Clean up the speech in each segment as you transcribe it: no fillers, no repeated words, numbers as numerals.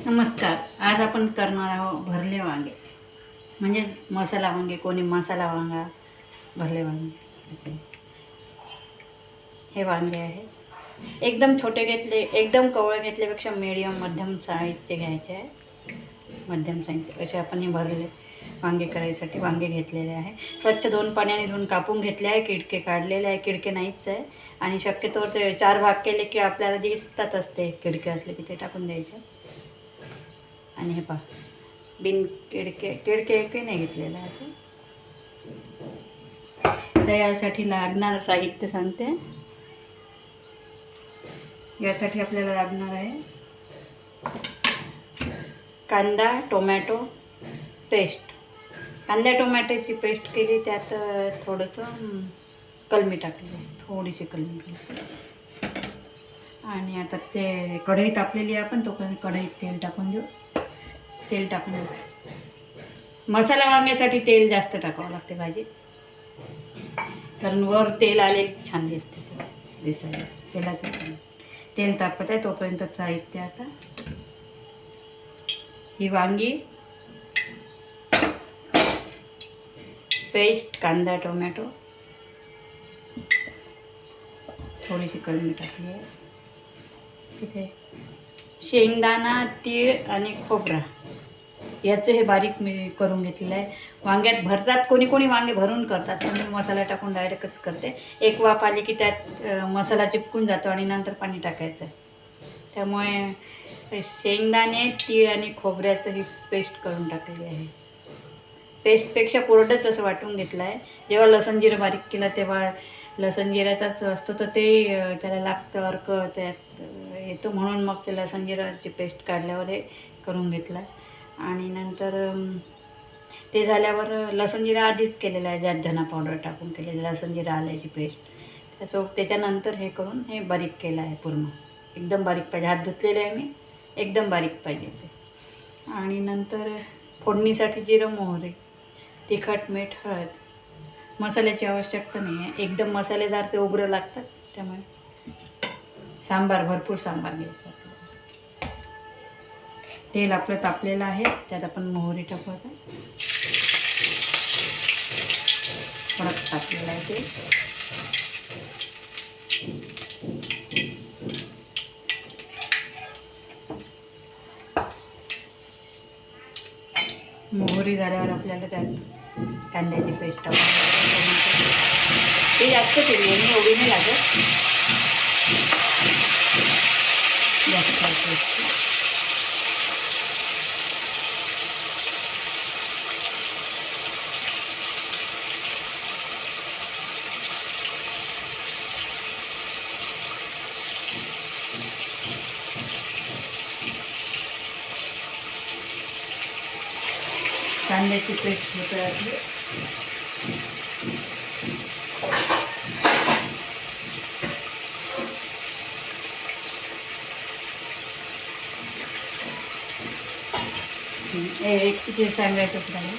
नमस्कार. आज आपण करणार आहोत भरले वांगे, म्हणजे मसाला वांगे, कोणी मसाला वांगा, भरले वांगे असे. हे वांगे आहे एकदम छोटे घेतले, एकदम कवळे घेतल्यापेक्षा मीडियम मध्यम साईजचे घ्यायचे आहे. मध्यम साईजचे असे आपण हे भरले वांगे करायसाठी वांगे घेतलेले आहे. स्वच्छ 2 पाण्याने धुवून कापून घेतले आहे. किडके काढलेले आहे, किडके नाहीच आहे. आणि शक्यतो ते 4 भाग केले की आपल्याला दिसतातच, ते किडके असले की ते टाकून द्यायचे. आणि हे पहा, बिन किडके एकही नाही घेतलेलं आहे. असं तर यासाठी लागणारं साहित्य सांगते. यासाठी आपल्याला लागणार आहे कांदा, टोमॅटो पेस्ट. कांदा टोमॅटोची पेस्ट केली, त्यात थोडंसं कलमी टाकली, थोडीशी कलमी केली. आणि आता ते कढई तापलेली आहे, आपण तोपर्यंत कढईत तेल टाकून देऊ. तेल टाकून देऊ. मसाला वांग्यासाठी तेल जास्त टाकावं लागते भाजी, कारण वर तेल आलेली छान दिसते दिसायला. तेलाचं तेल तापत आहे तोपर्यंत साहित्य. आता ही वांगी पेस्ट, कांदा टोमॅटो, थोडीशी कलमी टाकली आहे. तिथे शेंगदाणा, तीळ आणि खोबरा याचं हे बारीक मी करून घेतलेलं आहे. वांग्यात भरतात, कोणी कोणी वांगे भरून करतात, पण मी मसाला टाकून डायरेक्टच करते. एक वाफ आली की त्यात मसाला चिपकून जातो आणि नंतर पाणी टाकायचं आहे. त्यामुळे शेंगदाणे, तीळ आणि खोबऱ्याचं ही पेस्ट करून टाकलेली आहे. पेस्टपेक्षा कोरडंच असं वाटून घेतलं आहे. जेव्हा लसण जिरं बारीक केलं तेव्हा लसण जिऱ्याचाच असतो, तर ते त्याला लागतं, अर्क त्यात येतो, म्हणून मग ते लसण जिराची पेस्ट काढल्यावर हे करून घेतलं. आणि नंतर ते झाल्यावर लसण जिरा आधीच केलेलं आहे, ज्यात धना पावडर टाकून केलेलं लसण जिरा आल्याची पेस्ट. त्याच्यानंतर हे करून हे बारीक केलं आहे. पूर्ण एकदम बारीक पाहिजे, हात धुतलेले आहे मी, एकदम बारीक पाहिजे ते. आणि नंतर फोडणीसाठी जिरं, मोहरी, तिखट, मीठ, हळद. मसाल्याची आवश्यकता नाही आहे, एकदम मसालेदार ते उग्र लागतात. त्यामुळे सांबार, भरपूर सांबार घ्यायचा. तेल आपलं तापलेलं आहे, त्यात आपण मोहरी टाकू. आता परत तापलेलं आहे ते. मोहरी झाल्यावर आपल्याला त्यात कांद्याची पेस्ट टाकायची. ते जास्त केली आहे मी, एवढी नाही लागत जास्त पेस्ट. कांद्याची पेस्ट होते आपली. एक किती सांगायचं नाही.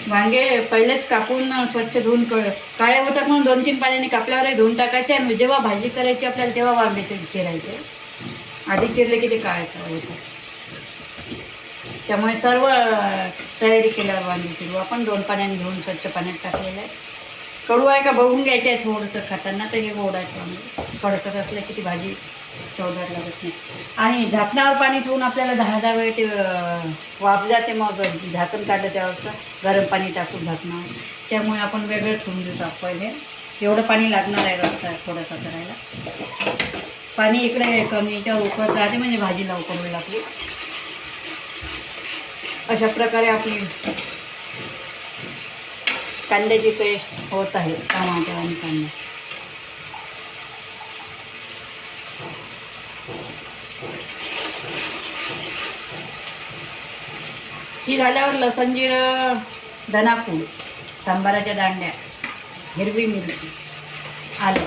वांगे पहिलेच कापून स्वच्छ धुवून काळे होतात म्हणून 2-3 पाण्याने कापल्यावरही धुवून टाकायचे. आणि जेव्हा भाजी करायची आपल्याला तेव्हा वांग्याचे चिरायचे. आधी चिरले की ते काळे होतात. त्यामुळे सर्व तयारी केल्यावर वांगे चिरू आपण. 2 पाण्याने धुवून स्वच्छ पाण्यात टाकलेलं आहे. कडू आहे का बघून घ्यायचे आहे थोडंसं खाताना, तर हे गोड आहे वांगे. थोडंसं असलं की ती भाजी चवदार लागत नाही. आणि झाकणावर पाणी ठेवून आपल्याला 10-10 वेळ ते वाफ जाते. मग झाकण काढलं त्यावरचं गरम पाणी टाकून झाकणावर. त्यामुळे आपण वेगळं ठेवून देतो. पहिले एवढं पाणी लागणार आहे रस्सा थोडासा करायला. पाणी इकडे कमीच्या उकळत राहते, म्हणजे भाजी लवकर होईल आपली. अशा प्रकारे आपली कांद्याची पेस्ट होत आहे. टमाटर आणि कांदा ही झाल्यावर लसण जिरं, धनापूड, सांबाराच्या दांड्या, हिरवी मिरची, आलं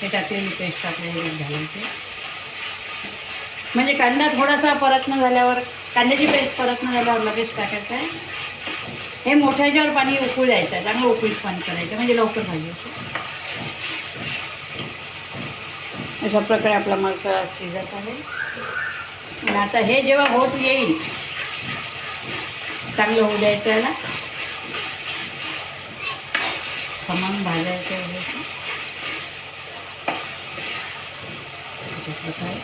हे टाकलेली पेस्ट टाकलेली घालायची. म्हणजे कांदा थोडासा परतणं झाल्यावर, कांद्याची पेस्ट परतणं झाल्यावर लगेच टाकायचं आहे. हे मोठ्या ह्याच्यावर पाणी उकळू द्यायचं आहे, चांगलं उकळीत पाणी करायचं, म्हणजे लवकर भाजी होते. अशा प्रकारे आपला मसाला शिजत आहे. आणि आता हे जेव्हा होत येईल चांगलं होऊ द्यायचं याला, खमंग भाजायचं आहे अशा प्रकारे.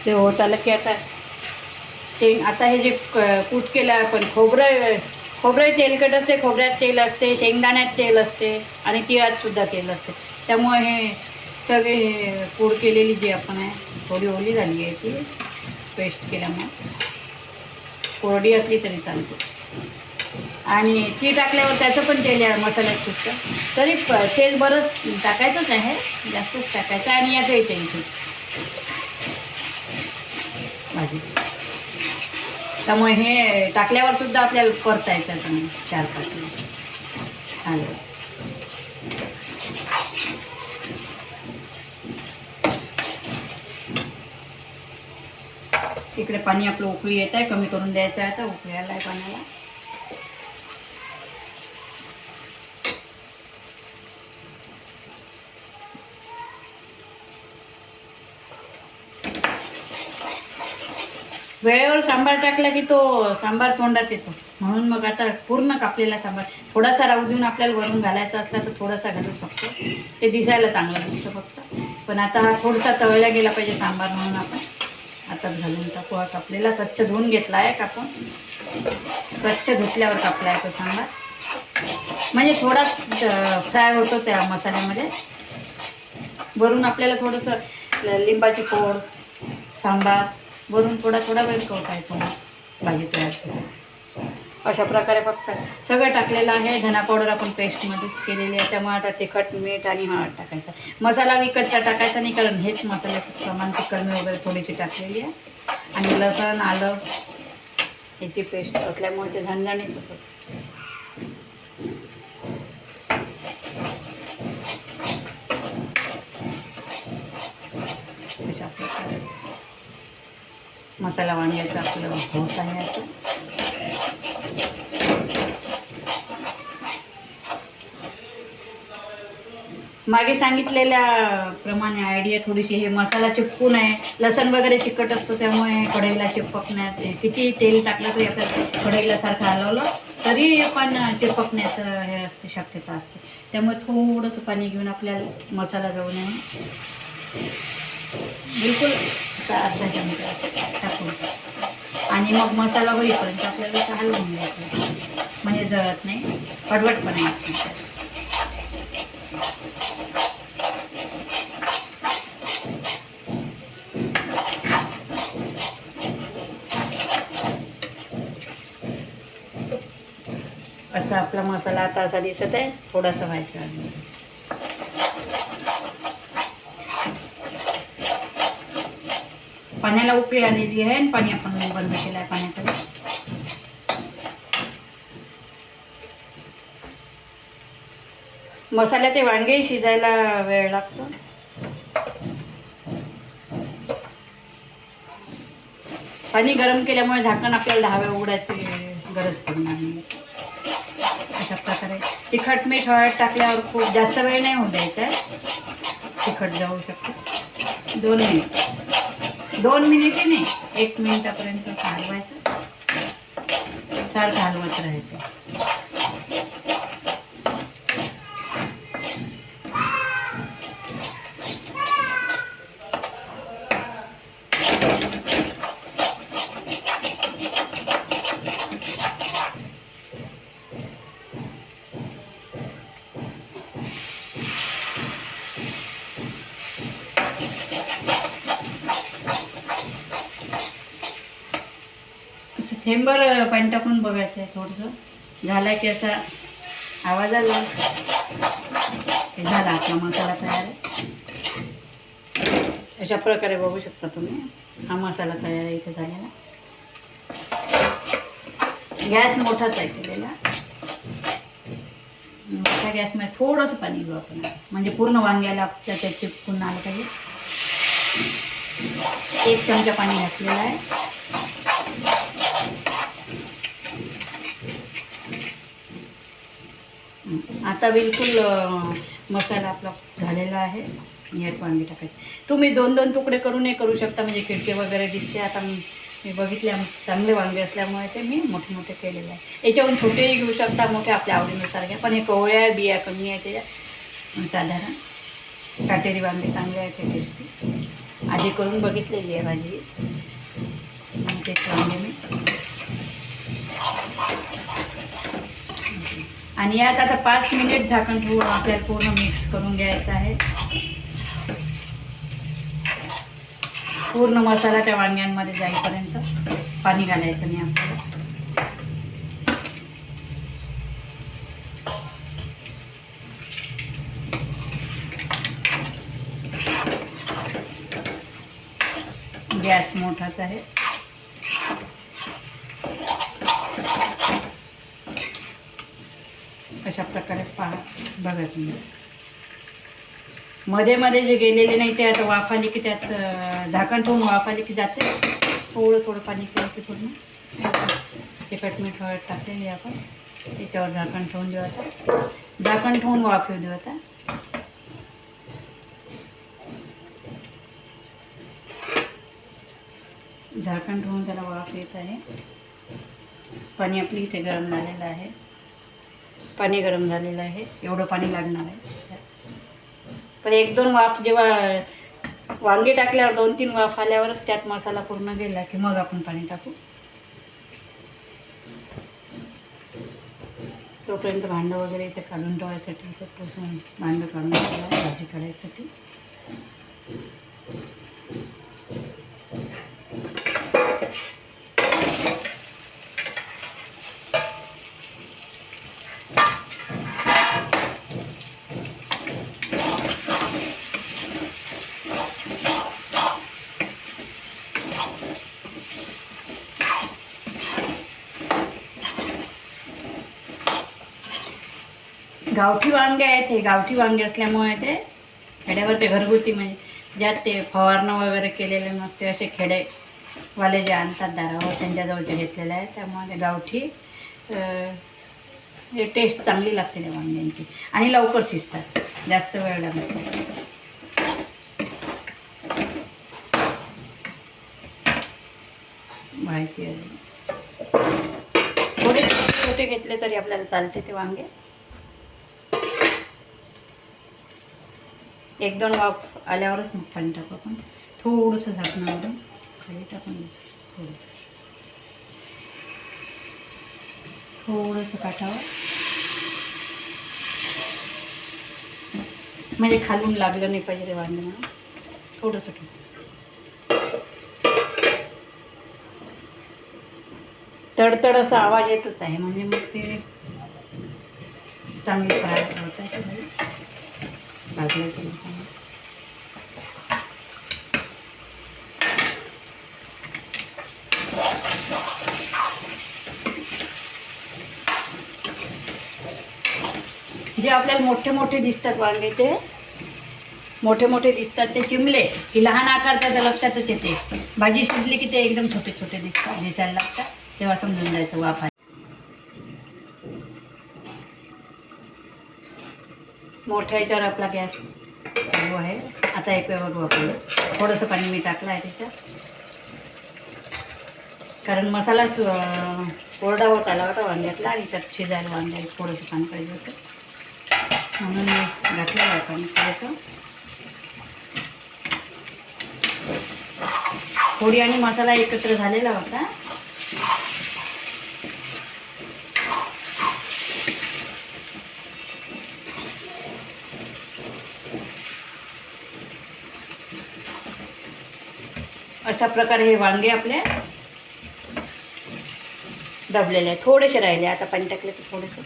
ते होत आलं की आता आता हे जे कूट केलं आपण, खोबरं तेलकट असते, खोबऱ्यात तेल असते, शेंगदाण्यात तेल असते आणि तिळात सुद्धा तेल असते. त्यामुळे हे सगळे कूट केलेली जी आपण आहे थोडी ओली झाली आहे ती पेस्ट केल्यामुळे, कोरडी असली तरी चालते. आणि ती टाकल्यावर त्याचं पण तेल आहे मसाल्यात सुटतं, तरी तेल बरंच टाकायचंच आहे, जास्तच टाकायचं. आणि याचंही तेल सुटतं भाजी. त्यामुळे हे टाकल्यावर सुद्धा आपल्याला करता येतं 4-5 मिनिट आलं. इकडे पाणी आपलं उकळी येत आहे, कमी करून द्यायचं आहे. आता उकळी आला आहे पाण्याला. वेळेवर सांबार टाकला की तो सांबार तोंडात येतो, म्हणून मग आता पूर्ण कापलेला सांबार थोडासा राहू देऊन आपल्याला वरून घालायचा असला तर थोडासा घालू शकतो, ते दिसायला चांगलं दिसतं फक्त. पण आता हा थोडासा तळला गेला पाहिजे सांबार, म्हणून आपण आताच घालून टाकू. हा कापलेला स्वच्छ धुवून घेतला आहे, कापून स्वच्छ धुतल्यावर कापला आहे तो सांबार. म्हणजे थोडा फ्राय होतो त्या मसाल्यामध्ये. वरून आपल्याला थोडंसं लिंबाची फोड, सांबार वरून थोडा वेळ कवता येतो भाजी तयार करून. अशा प्रकारे फक्त सगळं टाकलेलं आहे. धना पावडर आपण पेस्टमध्येच केलेली आहे, त्यामुळे आता तिखट, मीठ आणि हळद टाकायचं. मसाला विकतचा टाकायचा नाही, कारण हेच मसाल्याचं प्रमाण तिखट वगैरे थोडीशी टाकलेली आहे. आणि लसण, आलं याची पेस्ट असल्यामुळे ते झणझणीत होतं. अशा प्रकारे मसाला वांग्याचं आपलं होत आहे आता. मागे सांगितलेल्या प्रमाणे आयडिया थोडीशी, हे मसाला चिपकू नये, लसण वगैरे चिकट असतो त्यामुळे कढईला चिपकण्यात, किती तेल टाकलं तरी आपल्याला कढईला सारखं हलवलं तरी पण चिपकण्याचं हे असते, शक्यता असते. त्यामुळे थोडंसं पाणी घेऊन आपल्याला मसाला जाऊ नये, बिलकुल असा अर्धा चमचा असं टाकून, आणि मग मसाला होईपर्यंत आपल्याला असं हलवून घ्यायचं, म्हणजे जळत नाही, कडवटपणा येत नाही. असा आपला मसाला आता असा दिसत आहे, थोडासा व्हायचा. पाण्याला उकळी आलेली आहे आणि पाणी आपण बंद केलं आहे पाण्याचं. मसाल्यात ते वांगे शिजायला वेळ लागतो. पाणी गरम केल्यामुळे झाकण आपल्याला 10 वेळा उघडायची गरज पडणार नाही. अशा प्रकारे तिखट, मीठ, हळद टाकल्यावर खूप जास्त वेळ नाही होऊ द्यायचा आहे, तिखट जाऊ शकतो. 2 मिनिटे नाही, 1 मिनिटापर्यंत हलवायचं, सारखं हलवत राहायचं. थेंबर पाणी टाकून बघायचं आहे, थोडंसं झाला की असा आवाज आला झाला आपला मसाला तयार आहे. अशा प्रकारे बघू शकता तुम्ही, हा मसाला तयार आहे इथे झालेला. गॅस मोठाच आहे केलेला, मोठ्या गॅसमध्ये थोडंसं पाणी घेऊ आपण, म्हणजे पूर्ण वांग्याला त्याच्यात चिपकून आलं पाहिजे. 1 चमचा पाणी घातलेलं आहे. आता बिलकुल मसाला आपला झालेला आहे. यात वांगी टाकायची. तुम्ही 2-2 तुकडे करूनही करू शकता, म्हणजे खिडके वगैरे दिसते. आता मी बघितले आमचे चांगले वांगे असल्यामुळे ते मी मोठे मोठे केलेले आहे. याच्याहून छोटेही घेऊ शकता, मोठे आपल्या आवडीनुसार घ्या. पण हे कवळ्या बिया कमी आहे त्याच्या. साधारण काटेरी वांगे चांगले आहे ते टेस्टी. आधी करून बघितलेली आहे भाजी. आणि तेच वांगे मी आणि यात आता 5 मिनिट झाकण ठेवून आपल्याला पूर्ण मिक्स करून घ्यायचं आहे. पूर्ण मसाला त्या वांग्यांमध्ये जाईपर्यंत पाणी घालायचं नाही आपल्याला. गॅस मोठाच आहे. अशा प्रकारे बघा तुम्ही. मध्ये मध्ये जे गेलेले नाही ते आता वाफ आली की त्यात झाकण ठेवून वाफ आली की जाते. थोडं थोडं पाणी केलं की पूर्ण तिखट मीठ हळद टाकलेली आपण त्याच्यावर झाकण ठेवून देऊ. आता झाकण ठेवून वाफ येऊ देऊ. आता झाकण ठेवून त्याला वाफ येत आहे. पाणी आपली इथे गरम झालेलं आहे. पाणी गरम झालेलं आहे. एवढं पाणी लागणार आहे. पण 1-2 वाफ, जेव्हा वांगे टाकल्यावर 2-3 वाफ आल्यावरच त्यात मसाला पूर्ण गेला की मग आपण पाणी टाकू. तोपर्यंत भांडं वगैरे इथे काढून ठेवायसाठी भांडं काढून ठेवायला भाजी काढायसाठी. गावठी वांगे आहेत. हे गावठी वांगे असल्यामुळे ते खेड्यावर ते घरगुती, म्हणजे ज्यात ते फवारणं वगैरे केलेले नसते असे खेडेवाले जे आणतात दारावर त्यांच्याजवळ ते घेतलेले आहे. त्यामुळे ते गावठी टेस्ट चांगली लागते त्या वांग्यांची आणि लवकर शिजतात, जास्त वेळ लागत नाही. व्हायची थोडे छोटे घेतले तरी आपल्याला चालते ते वांगे. 1-2 वाफ आल्यावरच मग पाणी टाकू आपण. थोडंसं झाकणावरून खाली टाकून थोडंसं काठावर, म्हणजे खालून लागलं नाही पाहिजे ते वांगे म्हणून थोडंसं ठेवू. तडतड असा आवाज येतच आहे, म्हणजे मग ते चांगले फ्राय होत आहे. जे आपल्याला मोठे मोठे दिसतात वांगे, ते मोठे मोठे दिसतात ते चिमले की लहान आकार त्याच्या लक्षातच येते. भाजी शिजली की ते एकदम छोटे छोटे दिसायला लागतात, तेव्हा समजून जायचं वाफ आहे. मोठ्या याच्यावर आपला गॅस चालू आहे. आता एक वेळेवर वापरू. थोडंसं पाणी मी टाकलं आहे त्याच्यात, कारण मसाला कोरडा होत आला होता वांग्यातला आणि त्यात शिजायला वांग्याला थोडंसं पाणी पाहिजे होतं, म्हणून मी घातलेलं आहे पाणी थोडंसं. फोडी आणि मसाला एकत्र झालेला होता. अशा प्रकारे हे वांगे आपले दबलेले आहे. थोडेसे राहिले, आता पाणी टाकले की थोडेसे.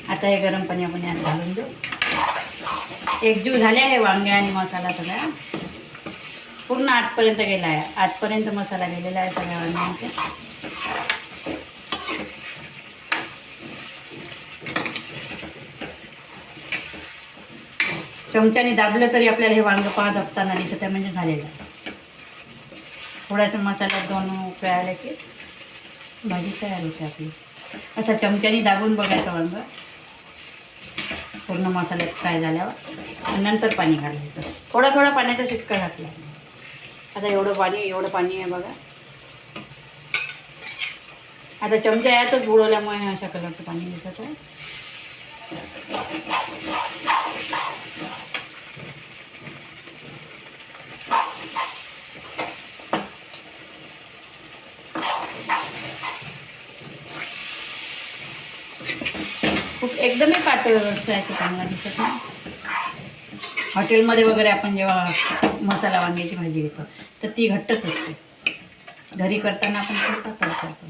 आता हे गरम पाणी आपण यात घालून देऊ. एकजीव झाले आहे वांगे आणि मसाला सगळा पूर्ण आतपर्यंत गेला आहे. आतपर्यंत मसाला गेलेला आहे सगळ्या वांग्यांच्या. चमच्याने दाबलं तरी आपल्याला हे वांगं पाहा दबताना दिसत आहे, म्हणजे झालेलं आहे. थोड्याशा मसाल्यात 2 उकळ्या आल्या की भाजी तयार होते आपली. असा चमच्याने दाबून बघायचं वांग पूर्ण मसाल्यात फ्राय झाल्यावर आणि नंतर पाणी घालायचं. थोडा थोडा पाण्याचा शिटका घातला. आता एवढं पाणी आहे बघा. आता चमचा यातच बुडवल्यामुळे अशा कलरचं पाणी दिसत आहे. खूप एकदमही पातळ रस्सा आहे, चांगला दिसत नाही. हॉटेलमध्ये वगैरे आपण जेव्हा मसाला वांग्याची भाजी घेतो तर ती घट्टच असते. घरी करताना आपण खूप पातळ करतो.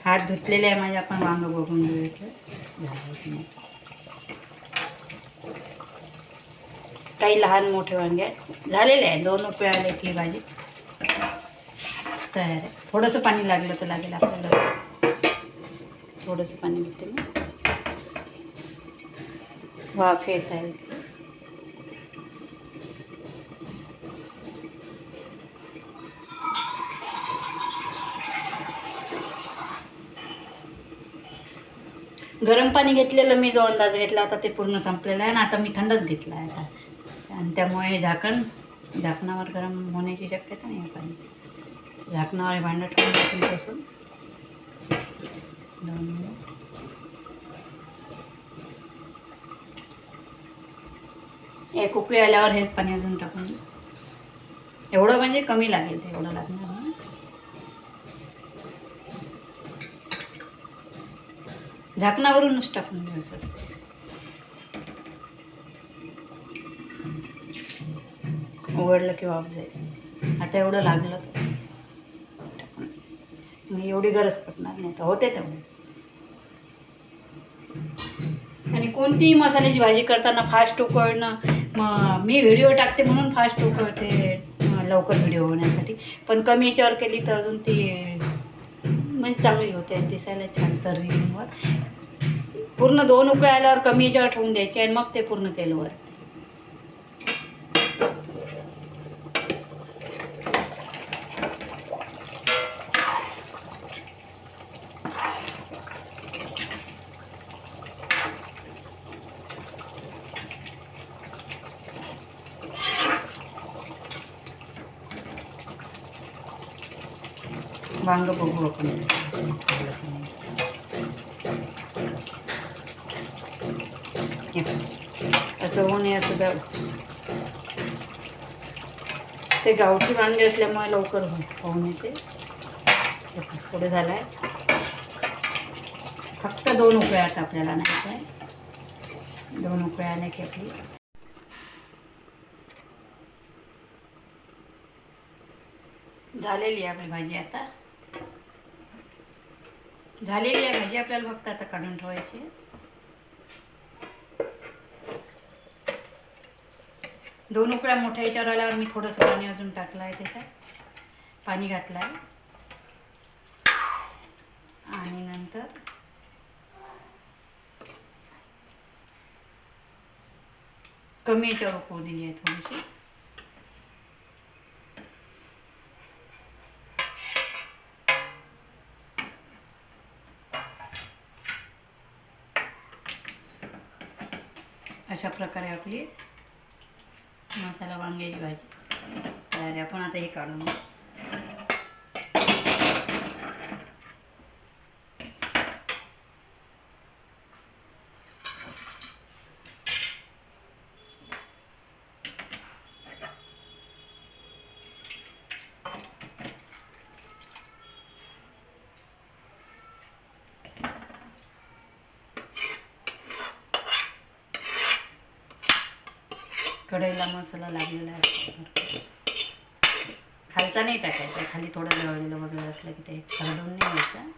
हात धुतलेले आहे माझे. आपण वांग बघून घेऊयात झालं की नाही. काही लहान मोठे वांगे आहेत, झालेले आहे. 2 उकळे आले की भाजी तयार आहे. थोडंसं पाणी लागलं तर लागेल आपल्याला. थोडंसं पाणी घेते मी. वाफ येत आहे. गरम पाणी घेतलेलं मी जो अंदाज घेतला होता ते पूर्ण संपलेला आहे आणि आता मी थंडच घेतला आहे आता. आणि त्यामुळे झाकणावर गरम होण्याची शक्यता नाही आहे. पाणी झाकणावर भांडं ठेवून टाकून 2 मिनिट. एक उकळी आल्यावर हेच पाणी अजून टाकून एवढं म्हणजे कमी लागेल, ते एवढं लागणार नाही. झाकणावरूनच टाकून घेऊ सर. उघडलं की वाफ जाईल. आता एवढं लागलं तर एवढी गरज पडणार नाही, तर होते तेवढं. आणि कोणतीही मसाल्याची भाजी करताना फास्ट उकळणं, मी व्हिडिओ टाकते म्हणून फास्ट उकळते लवकर व्हिडिओ होण्यासाठी. पण कमी याच्यावर केली तर अजून ती म्हणजे चांगली होते, दिसायला छान. तर रिंगवर पूर्ण 2 उकळ्या आल्यावर कमी याच्यावर ठेवून द्यायची आणि मग ते पूर्ण तेलवर. वांग बघू आपण. असं होऊ नये असं ते गावठी वांगे असल्यामुळे लवकर होऊन येते. पुढे झालं आहे. फक्त 2 उकळ्या आता आपल्याला नाही काय. 2 उकळ्या आल्या की आपली झालेली आहे आपली भाजी. आता झालेली आहे भाजी. आपल्याला फक्त आता काढून ठेवायची. दोन उकळ्या मोठ्या याच्यावर आल्यावर मी थोडंसं पाणी अजून टाकलं आहे. त्याच्यात पाणी घातलं आहे आणि नंतर कमी याच्यावर उकळू दिली आहे थोडीशी. अशा प्रकारे आपली मसाला वांग्याची भाजी तयार आहे. आपण आता हे काढून कढईला मसाला लागलेला आहे. खालचा नाही टाकायचा, खाली थोडं जळलेलं वगैरे असलं की ते खरडून नाही घ्यायचं.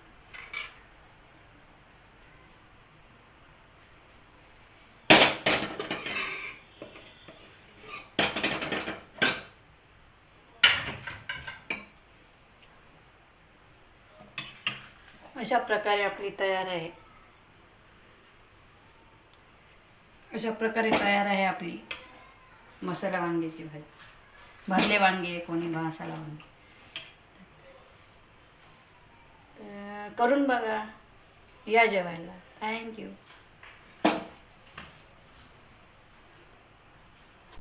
अशा प्रकारे आपली तयार आहे. अशा प्रकारे तयार आहे आपली मसाला वांग्याची भाजी. भरले वांगे, कोणी मसाला वांगे. करून बघा, या जेवायला. थँक्यू.